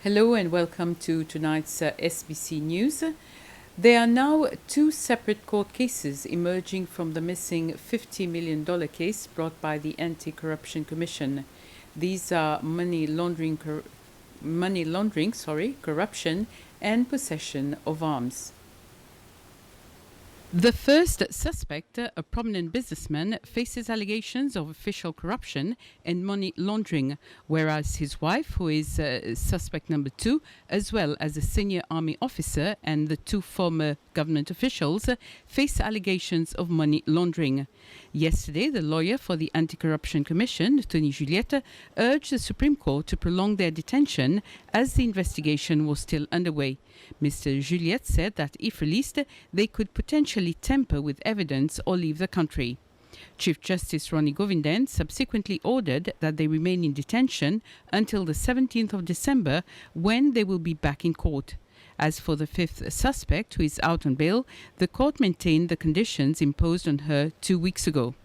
Hello and welcome to tonight's SBC News. There are now two separate court cases emerging from the missing $50 million case brought by the Anti-Corruption Commission. These are money laundering, corruption, and possession of arms. The first suspect, a prominent businessman, faces allegations of official corruption and money laundering, whereas his wife, who is suspect number 2, as well as a senior army officer and the two former government officials, face allegations of money laundering. Yesterday, the lawyer for the Anti-Corruption Commission, Tony Juliette, urged the Supreme Court to prolong their detention as the investigation was still underway. Mr. Juliette said that if released, they could potentially tamper with evidence or leave the country. Chief Justice Ronnie Govindan subsequently ordered that they remain in detention until the 17th of December, when they will be back in court. As for the fifth suspect, who is out on bail, the court maintained the conditions imposed on her 2 weeks ago.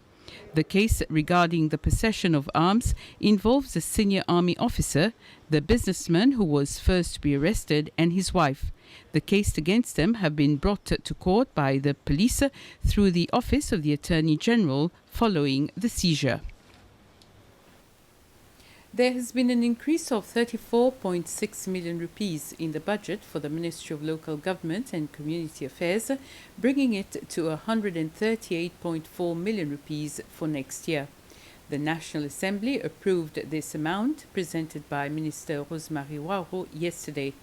The case regarding the possession of arms involves a senior army officer, the businessman who was first to be arrested, and his wife. The case against them have been brought to court by the police through the Office of the Attorney General following the seizure. There has been an increase of 34.6 million rupees in the budget for the Ministry of Local Government and Community Affairs, bringing it to 138.4 million rupees for next year. The National Assembly approved this amount, presented by Minister Rosemary Waro yesterday.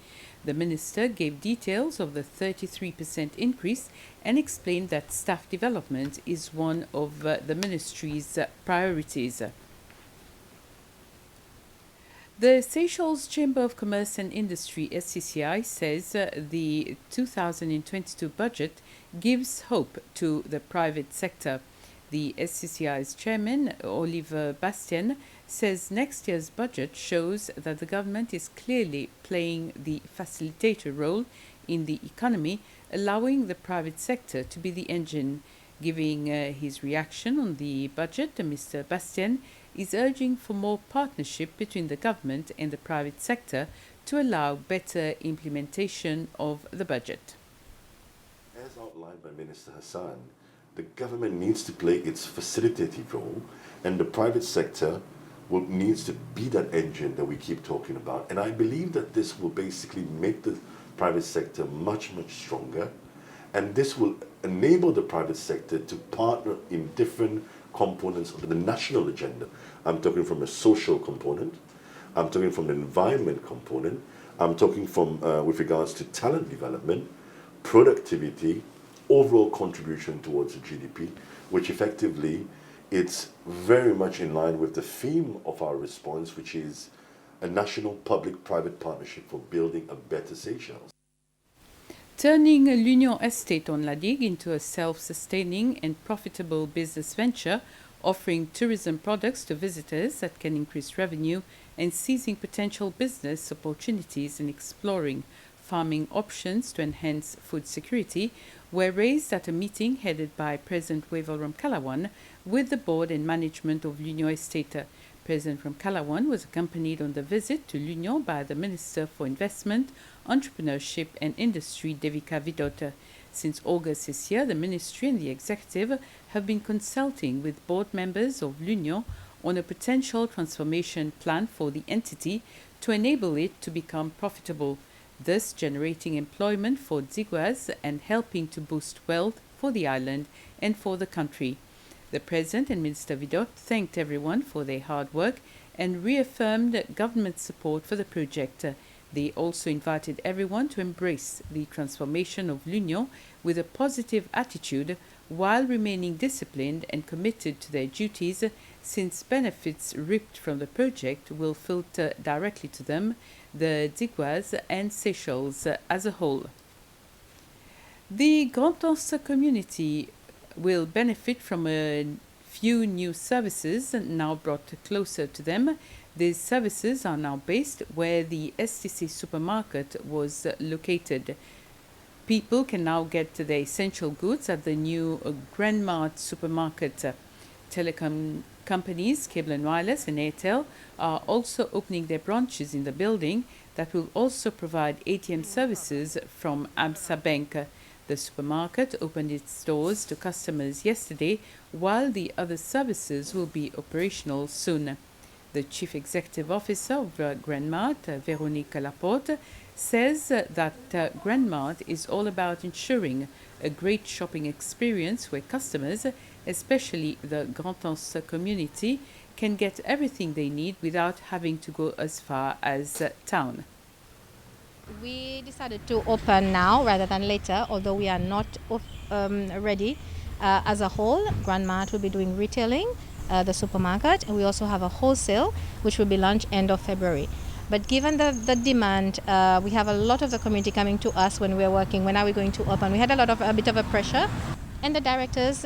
The minister gave details of the 33% increase and explained that staff development is one of the ministry's priorities. The Seychelles Chamber of Commerce and Industry, SCCI, says the 2022 budget gives hope to the private sector. The SCCI's chairman, Oliver Bastien, says next year's budget shows that the government is clearly playing the facilitator role in the economy, allowing the private sector to be the engine. Giving his reaction on the budget, Mr. Bastien is urging for more partnership between the government and the private sector to allow better implementation of the budget. As outlined by Minister Hassan, the government needs to play its facilitative role, and the private sector needs to be that engine that we keep talking about. And I believe that this will basically make the private sector much, much stronger, and this will enable the private sector to partner in different components of the national agenda. I'm talking from a social component, I'm talking from an environment component, I'm talking from with regards to talent development, productivity, overall contribution towards the GDP, which effectively it's very much in line with the theme of our response, which is a national public-private partnership for building a better Seychelles. Turning l'Union Estate on La Digue into a self-sustaining and profitable business venture, offering tourism products to visitors that can increase revenue and seizing potential business opportunities and exploring farming options to enhance food security, were raised at a meeting headed by President Wavell Ramkalawan with the board and management of l'Union Estate. President Ramkalawan was accompanied on the visit to l'Union by the Minister for Investment, Entrepreneurship and Industry, Devika Vidot. Since August this year, the Ministry and the Executive have been consulting with board members of l'Union on a potential transformation plan for the entity to enable it to become profitable, thus generating employment for Ziguaz and helping to boost wealth for the island and for the country. The President and Minister Vidot thanked everyone for their hard work and reaffirmed government support for the project. They also invited everyone to embrace the transformation of l'Union with a positive attitude while remaining disciplined and committed to their duties, since benefits reaped from the project will filter directly to them, the Ziguaz and Seychelles as a whole. The Grand Anse community will benefit from a few new services now brought closer to them. These services are now based where the STC supermarket was located. People can now get their essential goods at the new Grand Mart supermarket. Telecom companies, Cable & Wireless and Airtel, are also opening their branches in the building. that will also provide ATM services from Absa Bank. The supermarket opened its doors to customers yesterday, while the other services will be operational soon. The Chief Executive Officer of Grandmart, Véronique Laporte, says that Grandmart is all about ensuring a great shopping experience where customers, especially the Grand-Anse community, can get everything they need without having to go as far as town. We decided to open now rather than later, although we are not ready as a whole. Grandmart will be doing retailing, the supermarket, and we also have a wholesale which will be launched end of February. But given the demand, we have a lot of the community coming to us when we're working, when are we going to open? We had a bit of a pressure. And the directors,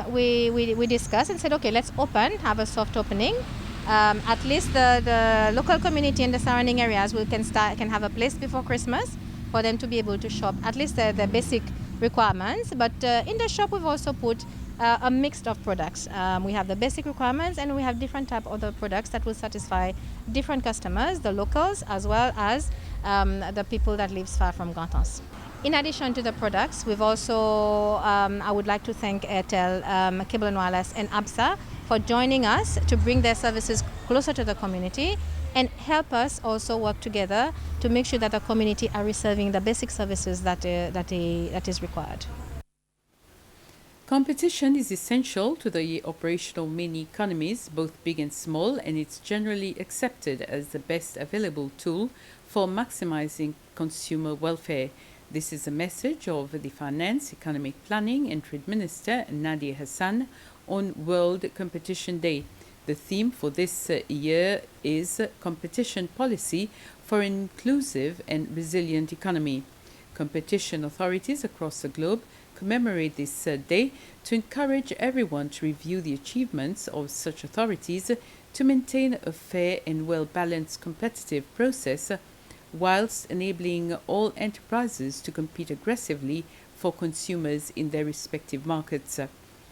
we discussed and said, okay, let's open, have a soft opening. At least the local community in the surrounding areas can have a place before Christmas for them to be able to shop, at least the basic requirements. But in the shop, we've also put a mix of products. We have the basic requirements, and we have different type of other products that will satisfy different customers, the locals, as well as the people that live far from Grand-Anse. In addition to the products, we've also, I would like to thank Airtel, Cable & Wireless, and Absa for joining us to bring their services closer to the community and help us also work together to make sure that the community are receiving the basic services that is required. Competition is essential to the operational mini economies, both big and small, and it's generally accepted as the best available tool for maximizing consumer welfare. This is a message of the Finance, Economic Planning and Trade Minister Nadia Hassan on World Competition Day. The theme for this year is Competition Policy for an Inclusive and Resilient Economy. Competition authorities across the globe commemorate this day to encourage everyone to review the achievements of such authorities to maintain a fair and well-balanced competitive process, whilst enabling all enterprises to compete aggressively for consumers in their respective markets.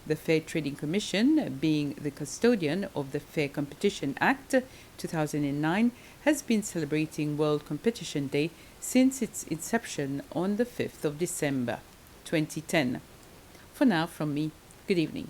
The Fair Trading Commission, being the custodian of the Fair Competition Act 2009, has been celebrating World Competition Day since its inception on the 5th of December 2010. For now, from me, good evening.